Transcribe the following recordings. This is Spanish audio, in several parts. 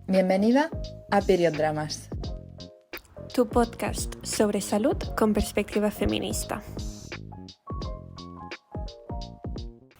Bienvenida a Period Dramas, tu podcast sobre salud con perspectiva feminista.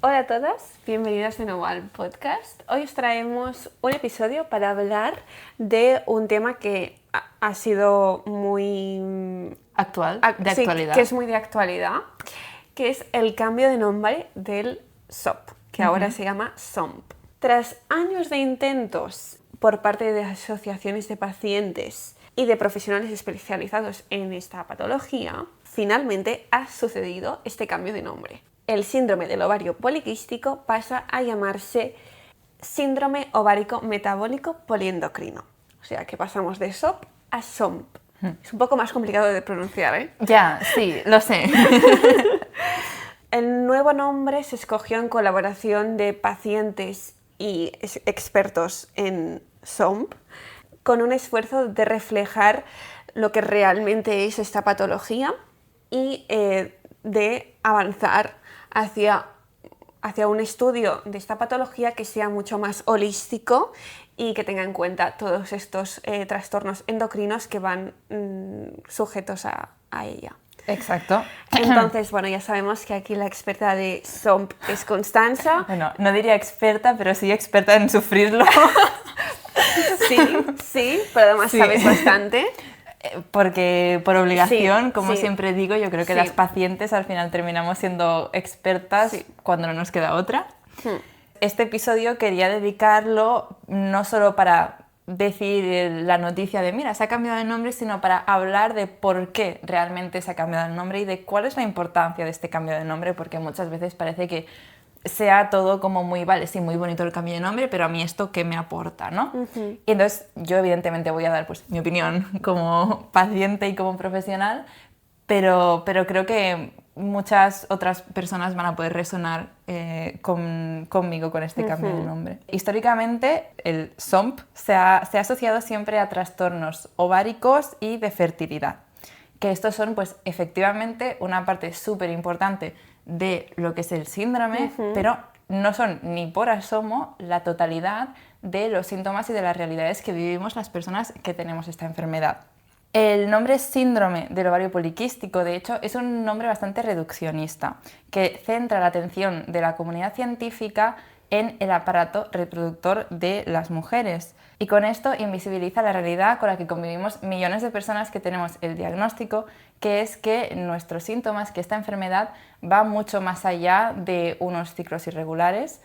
Hola a todas, bienvenidas de nuevo al podcast. Hoy os traemos un episodio para hablar de un tema que ha sido muy actualidad, que es muy de actualidad, que es el cambio de nombre del SOP, que ahora se llama SOMP. Tras años de intentos por parte de asociaciones de pacientes y de profesionales especializados en esta patología, finalmente ha sucedido este cambio de nombre. El síndrome del ovario poliquístico pasa a llamarse síndrome ovárico metabólico poliendocrino. O sea que pasamos de SOP a SOMP. Es un poco más complicado de pronunciar, ¿eh? Ya, sí, lo sé. El nuevo nombre se escogió en colaboración de pacientes y expertos en SOMP, con un esfuerzo de reflejar lo que realmente es esta patología y de avanzar hacia un estudio de esta patología que sea mucho más holístico y que tenga en cuenta todos estos trastornos endocrinos que van sujetos a ella. Exacto. Entonces, bueno, ya sabemos que aquí la experta de SOMP es Constanza. Bueno, no diría experta, pero sí experta en sufrirlo. Sí, pero además sabes bastante. Porque por obligación, como sí. siempre digo, yo creo que las pacientes al final terminamos siendo expertas cuando no nos queda otra. Este episodio quería dedicarlo no solo para decir la noticia de mira, se ha cambiado el nombre, sino para hablar de por qué realmente se ha cambiado el nombre y de cuál es la importancia de este cambio de nombre, porque muchas veces parece que sea todo como muy, vale, sí, muy bonito el cambio de nombre, pero a mí esto ¿qué me aporta, no? Y entonces yo evidentemente voy a dar pues mi opinión como paciente y como profesional, pero creo que muchas otras personas van a poder resonar conmigo con este cambio de nombre. Históricamente el SOMP se ha asociado siempre a trastornos ováricos y de fertilidad, que estos son pues efectivamente una parte súper importante de lo que es el síndrome, pero no son ni por asomo la totalidad de los síntomas y de las realidades que vivimos las personas que tenemos esta enfermedad. El nombre síndrome del ovario poliquístico, de hecho, es un nombre bastante reduccionista, que centra la atención de la comunidad científica en el aparato reproductor de las mujeres. Y con esto invisibiliza la realidad con la que convivimos millones de personas que tenemos el diagnóstico, que es que nuestros síntomas, que esta enfermedad va mucho más allá de unos ciclos irregulares,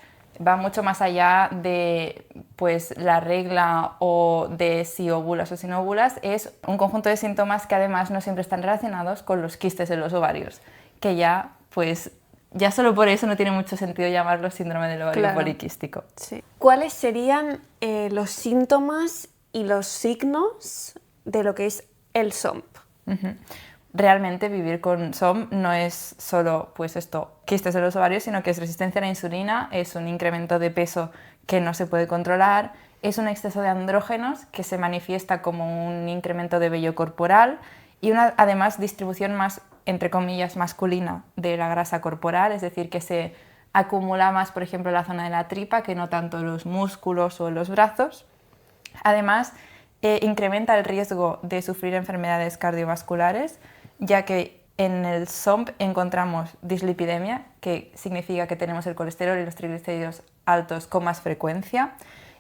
va mucho más allá de pues, la regla o de si ovulas o si no ovulas, es un conjunto de síntomas que además no siempre están relacionados con los quistes en los ovarios, que ya solo por eso no tiene mucho sentido llamarlo síndrome del ovario poliquístico. Sí. ¿Cuáles serían los síntomas y los signos de lo que es el SOMP? Realmente vivir con SOMP no es solo quistes en los ovarios, sino que es resistencia a la insulina, es un incremento de peso que no se puede controlar, es un exceso de andrógenos que se manifiesta como un incremento de vello corporal y una, además, distribución más, entre comillas, masculina de la grasa corporal, es decir, que se acumula más, por ejemplo, en la zona de la tripa que no tanto en los músculos o en los brazos. Además, incrementa el riesgo de sufrir enfermedades cardiovasculares, ya que en el SOMP encontramos dislipidemia, que significa que tenemos el colesterol y los triglicéridos altos con más frecuencia,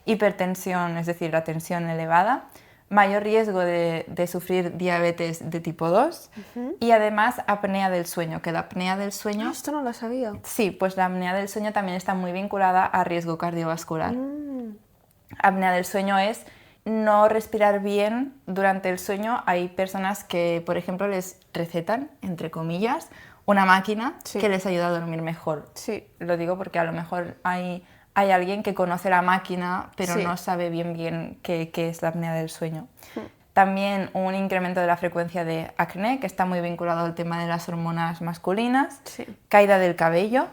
hipertensión, es decir, la tensión elevada, mayor riesgo de sufrir diabetes de tipo 2 y además apnea del sueño, que la apnea del sueño... Esto no lo sabía. Sí, pues la apnea del sueño también está muy vinculada a riesgo cardiovascular. Apnea del sueño es no respirar bien durante el sueño. Hay personas que, por ejemplo, les recetan, entre comillas, una máquina que les ayuda a dormir mejor. Sí. Lo digo porque a lo mejor hay alguien que conoce la máquina, pero no sabe bien qué es la apnea del sueño. También un incremento de la frecuencia de acné, que está muy vinculado al tema de las hormonas masculinas. Caída del cabello.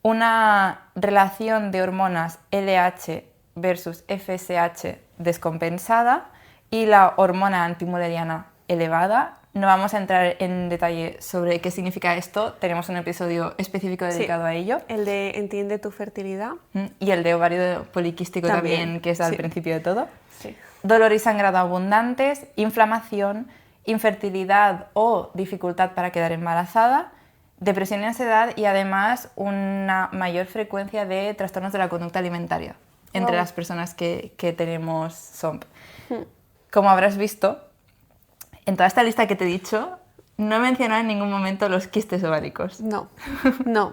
Una relación de hormonas LH versus FSH descompensada y la hormona antimuleriana elevada, No vamos a entrar en detalle sobre qué significa esto, tenemos un episodio específico dedicado a ello. El de Entiende tu fertilidad. Y el de ovario poliquístico también, que es al principio de todo. Sí. Dolor y sangrado abundantes, inflamación, infertilidad o dificultad para quedar embarazada, depresión y ansiedad y además una mayor frecuencia de trastornos de la conducta alimentaria entre las personas que tenemos SOMP. Como habrás visto, en toda esta lista que te he dicho, no he mencionado en ningún momento los quistes ováricos. No,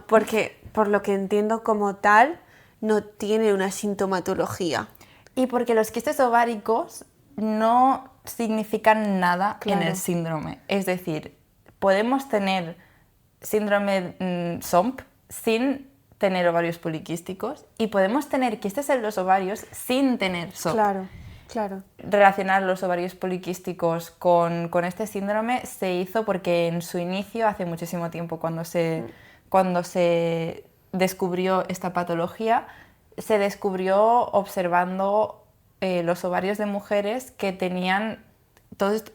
porque por lo que entiendo como tal, no tiene una sintomatología. Y porque los quistes ováricos no significan nada en el síndrome. Es decir, podemos tener síndrome SOMP sin tener ovarios poliquísticos y podemos tener quistes en los ovarios sin tener SOMP. Claro. Relacionar los ovarios poliquísticos con este síndrome se hizo porque en su inicio, hace muchísimo tiempo, cuando se descubrió esta patología, se descubrió observando los ovarios de mujeres que tenían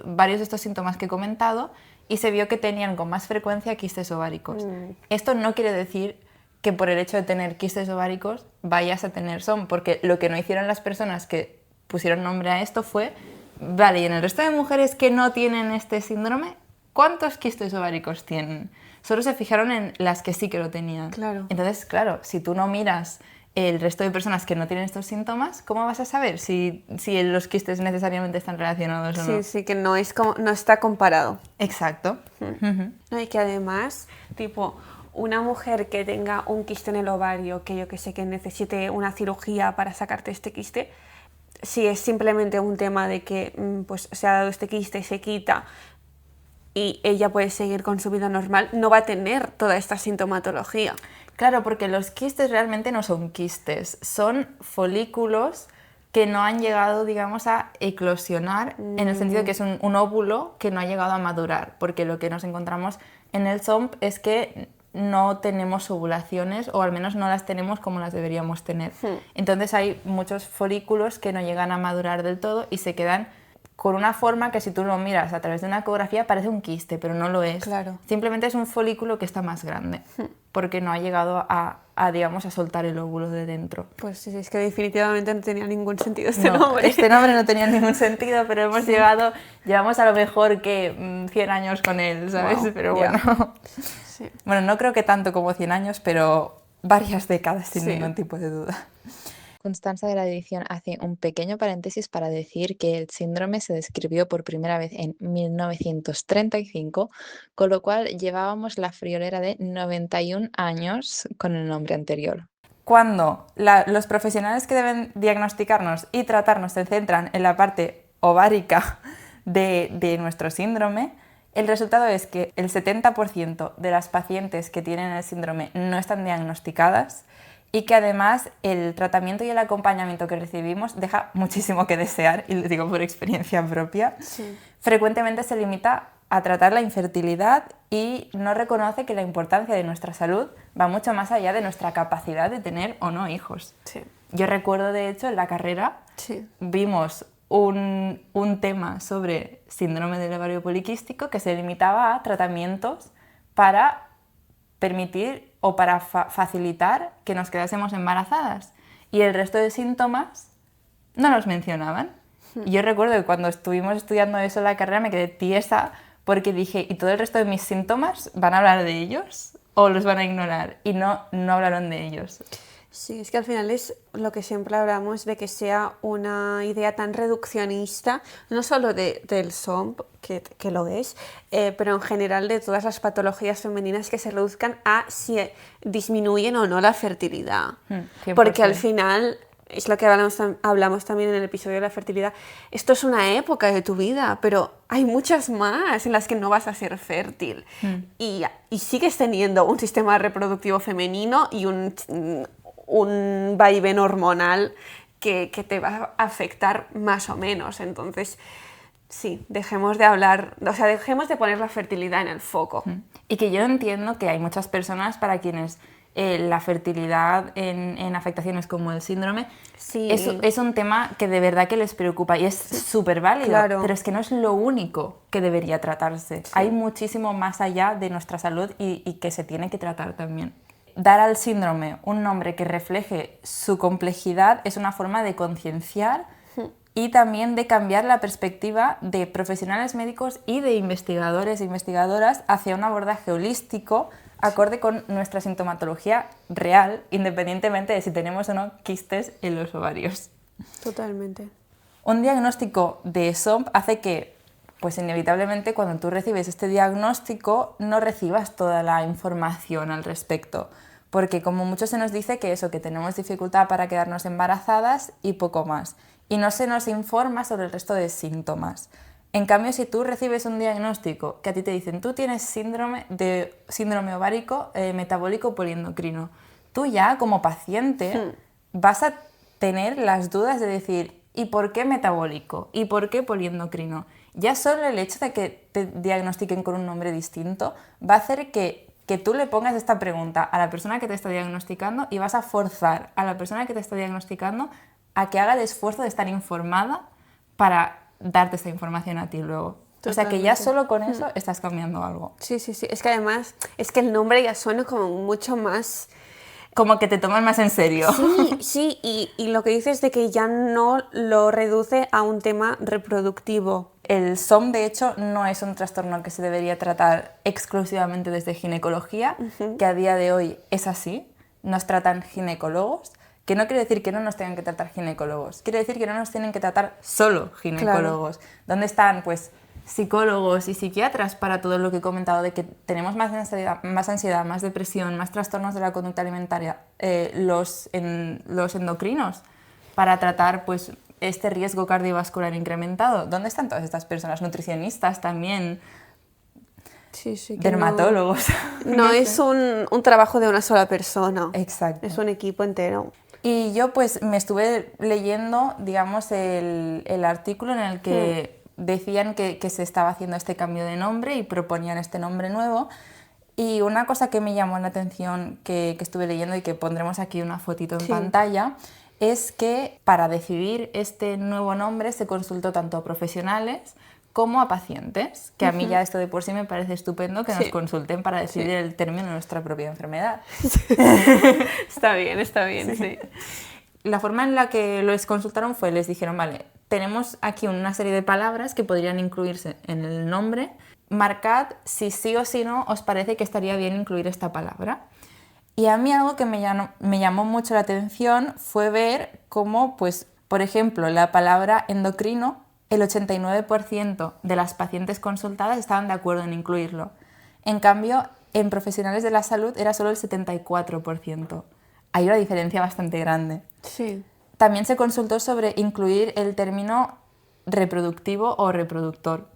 varios de estos síntomas que he comentado y se vio que tenían con más frecuencia quistes ováricos. Esto no quiere decir que por el hecho de tener quistes ováricos vayas a tener SOMP, porque lo que no hicieron las personas que pusieron nombre a esto fue, vale, y en el resto de mujeres que no tienen este síndrome, ¿cuántos quistes ováricos tienen? Solo se fijaron en las que sí que lo tenían. Claro. Entonces, claro, si tú no miras el resto de personas que no tienen estos síntomas, ¿cómo vas a saber si los quistes necesariamente están relacionados o no? Sí, que no está comparado. Exacto. No, y que además, tipo, una mujer que tenga un quiste en el ovario, que yo que sé que necesite una cirugía para sacarte este quiste, si es simplemente un tema de que pues, se ha dado este quiste y se quita y ella puede seguir con su vida normal, no va a tener toda esta sintomatología. Claro, porque los quistes realmente no son quistes, son folículos que no han llegado, digamos, a eclosionar, en el sentido que es un óvulo que no ha llegado a madurar, porque lo que nos encontramos en el SOMP es que no tenemos ovulaciones, o al menos no las tenemos como las deberíamos tener. Entonces hay muchos folículos que no llegan a madurar del todo y se quedan con una forma que si tú lo miras a través de una ecografía parece un quiste, pero no lo es. Claro. Simplemente es un folículo que está más grande, porque no ha llegado digamos, a soltar el óvulo de dentro. Pues sí, es que definitivamente no tenía ningún sentido este nombre. Este nombre no tenía ningún sentido, pero llevamos a lo mejor que 100 años con él, ¿sabes? Wow, pero bueno. Sí. Bueno, no creo que tanto como 100 años, pero varias décadas sin ningún tipo de duda. Constanza de la Edición hace un pequeño paréntesis para decir que el síndrome se describió por primera vez en 1935, con lo cual llevábamos la friolera de 91 años con el nombre anterior. Cuando los profesionales que deben diagnosticarnos y tratarnos se centran en la parte ovárica de nuestro síndrome, el resultado es que el 70% de las pacientes que tienen el síndrome no están diagnosticadas y que además el tratamiento y el acompañamiento que recibimos deja muchísimo que desear, y lo digo por experiencia propia. Sí. Frecuentemente se limita a tratar la infertilidad y no reconoce que la importancia de nuestra salud va mucho más allá de nuestra capacidad de tener o no hijos. Sí. Yo recuerdo, de hecho, en la carrera vimos un tema sobre síndrome del ovario poliquístico que se limitaba a tratamientos para permitir o para facilitar que nos quedásemos embarazadas, y el resto de síntomas no los mencionaban. Y yo recuerdo que cuando estuvimos estudiando eso en la carrera me quedé tiesa porque dije, ¿y todo el resto de mis síntomas van a hablar de ellos o los van a ignorar? Y no hablaron de ellos. Sí, es que al final es lo que siempre hablamos de que sea una idea tan reduccionista, no solo del SOMP, que lo es, pero en general de todas las patologías femeninas que se reduzcan a si disminuyen o no la fertilidad. 100%. Porque al final, es lo que hablamos también en el episodio de la fertilidad, esto es una época de tu vida, pero hay muchas más en las que no vas a ser fértil. Y sigues teniendo un sistema reproductivo femenino y un vaivén hormonal que te va a afectar más o menos. Entonces, sí, dejemos de poner la fertilidad en el foco. Y que yo entiendo que hay muchas personas para quienes la fertilidad en afectaciones como el síndrome, Sí. es un tema que de verdad que les preocupa y es súper válido, Claro. pero es que no es lo único que debería tratarse. Hay muchísimo más allá de nuestra salud y que se tiene que tratar también. Dar al síndrome un nombre que refleje su complejidad es una forma de concienciar y también de cambiar la perspectiva de profesionales médicos y de investigadores e investigadoras hacia un abordaje holístico acorde con nuestra sintomatología real, independientemente de si tenemos o no quistes en los ovarios. Totalmente. Un diagnóstico de SOMP hace que, pues inevitablemente, cuando tú recibes este diagnóstico, no recibas toda la información al respecto. Porque como mucho se nos dice que eso, que tenemos dificultad para quedarnos embarazadas y poco más. Y no se nos informa sobre el resto de síntomas. En cambio, si tú recibes un diagnóstico que a ti te dicen tú tienes síndrome ovárico metabólico poliendocrino, tú ya como paciente vas a tener las dudas de decir ¿y por qué metabólico? ¿Y por qué poliendocrino? Ya solo el hecho de que te diagnostiquen con un nombre distinto va a hacer que tú le pongas esta pregunta a la persona que te está diagnosticando y vas a forzar a la persona que te está diagnosticando a que haga el esfuerzo de estar informada para darte esta información a ti luego. O sea que ya solo con eso estás cambiando algo. Sí, sí, sí. Es que además, es que el nombre ya suena como mucho más... Como que te toman más en serio. Sí, sí, y lo que dices de que ya no lo reduce a un tema reproductivo. El SOM, de hecho, no es un trastorno que se debería tratar exclusivamente desde ginecología, que a día de hoy es así, nos tratan ginecólogos, que no quiere decir que no nos tengan que tratar ginecólogos, quiere decir que no nos tienen que tratar solo ginecólogos. Claro. ¿Dónde están, pues, psicólogos y psiquiatras para todo lo que he comentado de que tenemos más ansiedad, más depresión, más trastornos de la conducta alimentaria, los endocrinos para tratar, pues, este riesgo cardiovascular incrementado? ¿Dónde están todas estas personas? Nutricionistas también, sí, que dermatólogos. No es un trabajo de una sola persona. Exacto. Es un equipo entero. Y yo pues me estuve leyendo, digamos, el artículo en el que decían que se estaba haciendo este cambio de nombre y proponían este nombre nuevo. Y una cosa que me llamó la atención que estuve leyendo y que pondremos aquí una fotito en pantalla, es que para decidir este nuevo nombre se consultó tanto a profesionales como a pacientes, que a mí ya esto de por sí me parece estupendo que nos consulten para decidir el término de nuestra propia enfermedad. Está bien, sí. La forma en la que los consultaron fue, les dijeron, vale, tenemos aquí una serie de palabras que podrían incluirse en el nombre, marcad si sí o si no os parece que estaría bien incluir esta palabra. Y a mí algo que me llamó mucho la atención fue ver cómo, pues, por ejemplo, la palabra endocrino, el 89% de las pacientes consultadas estaban de acuerdo en incluirlo. En cambio, en profesionales de la salud era solo el 74%. Hay una diferencia bastante grande. Sí. También se consultó sobre incluir el término reproductivo o reproductor.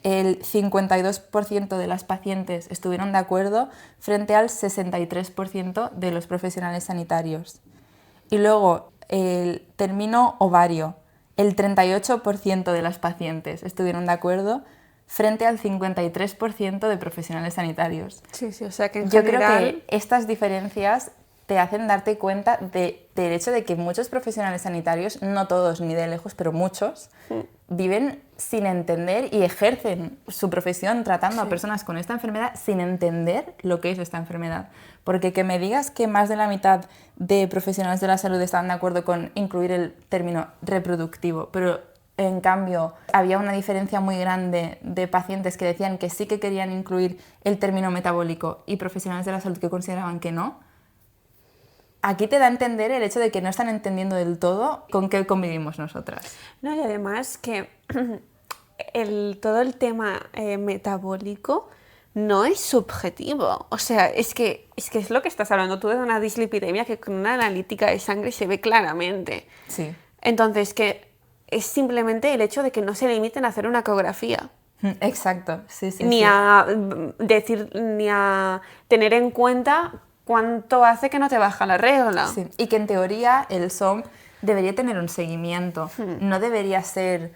El 52% de las pacientes estuvieron de acuerdo frente al 63% de los profesionales sanitarios. Y luego el término ovario. El 38% de las pacientes estuvieron de acuerdo frente al 53% de profesionales sanitarios. Sí, o sea que en Yo general... creo que estas diferencias te hacen darte cuenta del hecho de que muchos profesionales sanitarios, no todos ni de lejos, pero muchos, viven sin entender y ejercen su profesión tratando a personas con esta enfermedad sin entender lo que es esta enfermedad. Porque que me digas que más de la mitad de profesionales de la salud estaban de acuerdo con incluir el término reproductivo, pero en cambio había una diferencia muy grande de pacientes que decían que sí que querían incluir el término metabólico y profesionales de la salud que consideraban que no. Aquí te da a entender el hecho de que no están entendiendo del todo con qué convivimos nosotras. No, y además que todo el tema metabólico no es subjetivo. O sea, es que es lo que estás hablando tú de una dislipidemia que con una analítica de sangre se ve claramente. Sí. Entonces, que es simplemente el hecho de que no se limiten a hacer una ecografía. Exacto, sí. Ni a decir, ni a tener en cuenta cuánto hace que no te baja la regla. Sí. Y que en teoría el SOMP debería tener un seguimiento, no debería ser...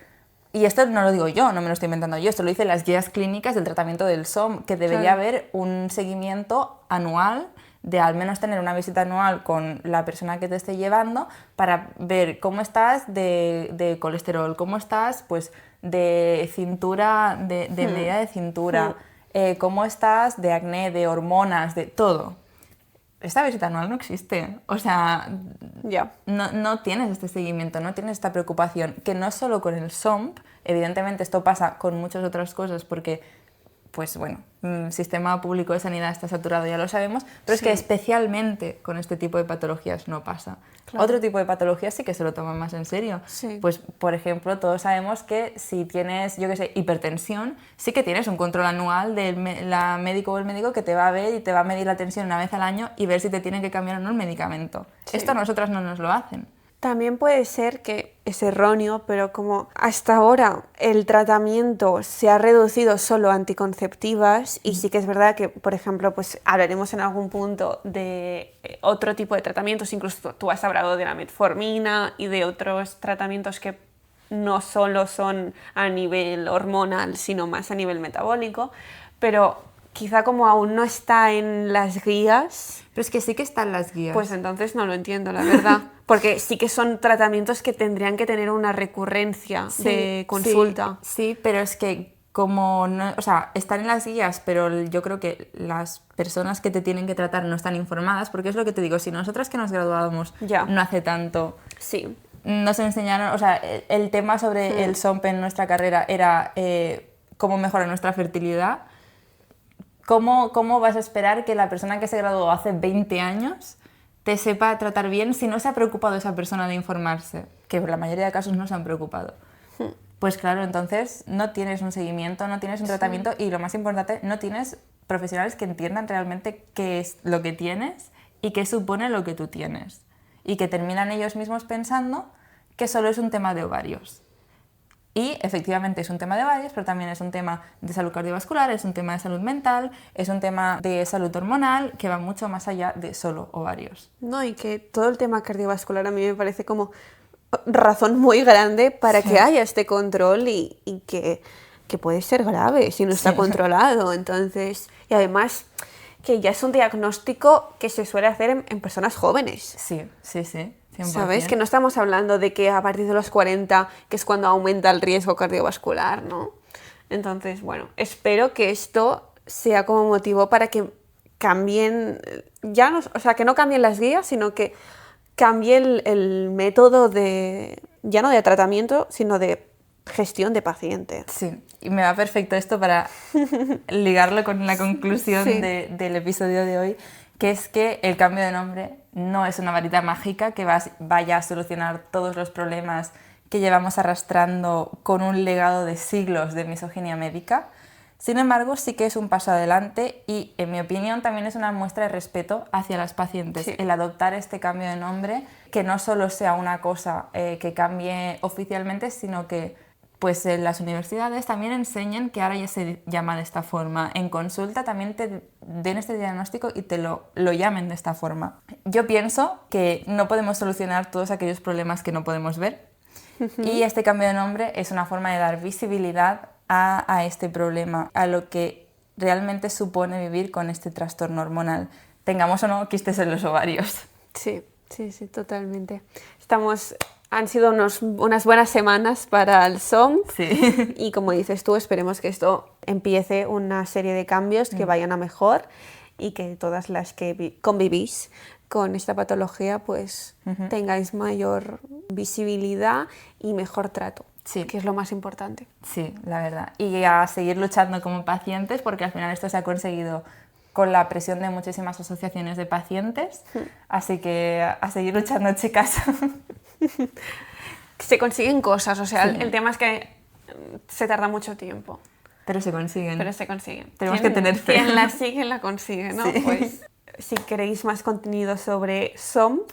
Y esto no lo digo yo, no me lo estoy inventando yo, esto lo dicen las guías clínicas del tratamiento del SOMP, que debería haber un seguimiento anual de al menos tener una visita anual con la persona que te esté llevando para ver cómo estás de colesterol, cómo estás pues de cintura, de medida de cintura, cómo estás de acné, de hormonas, de todo. Esta visita anual no existe, o sea, no tienes este seguimiento, no tienes esta preocupación, que no es solo con el SOMP, evidentemente esto pasa con muchas otras cosas porque, pues bueno, el sistema público de sanidad está saturado, ya lo sabemos, pero es que especialmente con este tipo de patologías no pasa. Claro. Otro tipo de patologías sí que se lo toman más en serio. Sí. Pues, por ejemplo, todos sabemos que si tienes, yo qué sé, hipertensión, sí que tienes un control anual del médico o el médico que te va a ver y te va a medir la tensión una vez al año y ver si te tiene que cambiar o no el medicamento. Sí. Esto a nosotras no nos lo hacen. También puede ser que es erróneo, pero como hasta ahora el tratamiento se ha reducido solo a anticonceptivas, y sí que es verdad que, por ejemplo, pues hablaremos en algún punto de otro tipo de tratamientos, incluso tú has hablado de la metformina y de otros tratamientos que no solo son a nivel hormonal, sino más a nivel metabólico, pero quizá como aún no está en las guías... Pero es que sí que están las guías. Pues entonces no lo entiendo, la verdad. Porque sí que son tratamientos que tendrían que tener una recurrencia de consulta. Sí, pero es que como no, o sea, están en las guías, pero yo creo que las personas que te tienen que tratar no están informadas, porque es lo que te digo, si nosotras que nos graduábamos no hace tanto... Sí. Nos enseñaron, o sea, el tema sobre el SOMP en nuestra carrera era cómo mejorar nuestra fertilidad. ¿Cómo vas a esperar que la persona que se graduó hace 20 años te sepa tratar bien si no se ha preocupado esa persona de informarse? Que en la mayoría de casos no se han preocupado. Pues claro, entonces no tienes un seguimiento, no tienes un tratamiento y lo más importante, no tienes profesionales que entiendan realmente qué es lo que tienes y qué supone lo que tú tienes. Y que terminan ellos mismos pensando que solo es un tema de ovarios. Y efectivamente es un tema de ovarios, pero también es un tema de salud cardiovascular, es un tema de salud mental, es un tema de salud hormonal que va mucho más allá de solo ovarios. No, y que todo el tema cardiovascular a mí me parece como razón muy grande para que haya este control y que puede ser grave si no está controlado. Entonces, y además que ya es un diagnóstico que se suele hacer en personas jóvenes. Sí. 100%. ¿Sabes? Que no estamos hablando de que a partir de los 40, que es cuando aumenta el riesgo cardiovascular, ¿no? Entonces, bueno, espero que esto sea como motivo para que cambien, o sea, que no cambien las guías, sino que cambie el método ya no de tratamiento, sino de gestión de paciente. Sí, y me va perfecto esto para ligarlo con la conclusión del episodio de hoy, que es que el cambio de nombre no es una varita mágica que vaya a solucionar todos los problemas que llevamos arrastrando con un legado de siglos de misoginia médica. Sin embargo, sí que es un paso adelante y, en mi opinión, también es una muestra de respeto hacia las pacientes. El adoptar este cambio de nombre, que no solo sea una cosa que cambie oficialmente, sino que pues en las universidades también enseñan que ahora ya se llama de esta forma. En consulta también te den este diagnóstico y te lo llamen de esta forma. Yo pienso que no podemos solucionar todos aquellos problemas que no podemos ver y este cambio de nombre es una forma de dar visibilidad a este problema, a lo que realmente supone vivir con este trastorno hormonal, tengamos o no quistes en los ovarios. Sí, totalmente. Han sido unas buenas semanas para el SOMP y, como dices tú, esperemos que esto empiece una serie de cambios que vayan a mejor y que todas las que convivís con esta patología pues tengáis mayor visibilidad y mejor trato, que es lo más importante. Sí, la verdad. Y a seguir luchando como pacientes, porque al final esto se ha conseguido con la presión de muchísimas asociaciones de pacientes, así que a seguir luchando, chicas. Se consiguen cosas, o sea, el tema es que se tarda mucho tiempo. Pero se consiguen. Tenemos que tener fe. Quien la sigue, la consigue, ¿no? Sí. Pues si queréis más contenido sobre SOMP,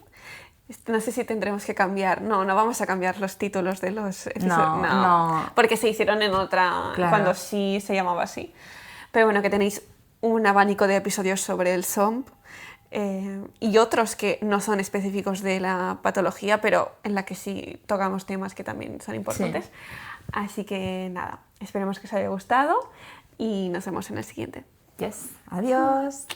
no sé si tendremos que cambiar. No vamos a cambiar los títulos de los episodios. No. Porque se hicieron en otra, cuando sí se llamaba así. Pero bueno, que tenéis un abanico de episodios sobre el SOMP. Y otros que no son específicos de la patología, pero en la que sí tocamos temas que también son importantes. Así que nada, esperemos que os haya gustado y nos vemos en el siguiente. Adiós.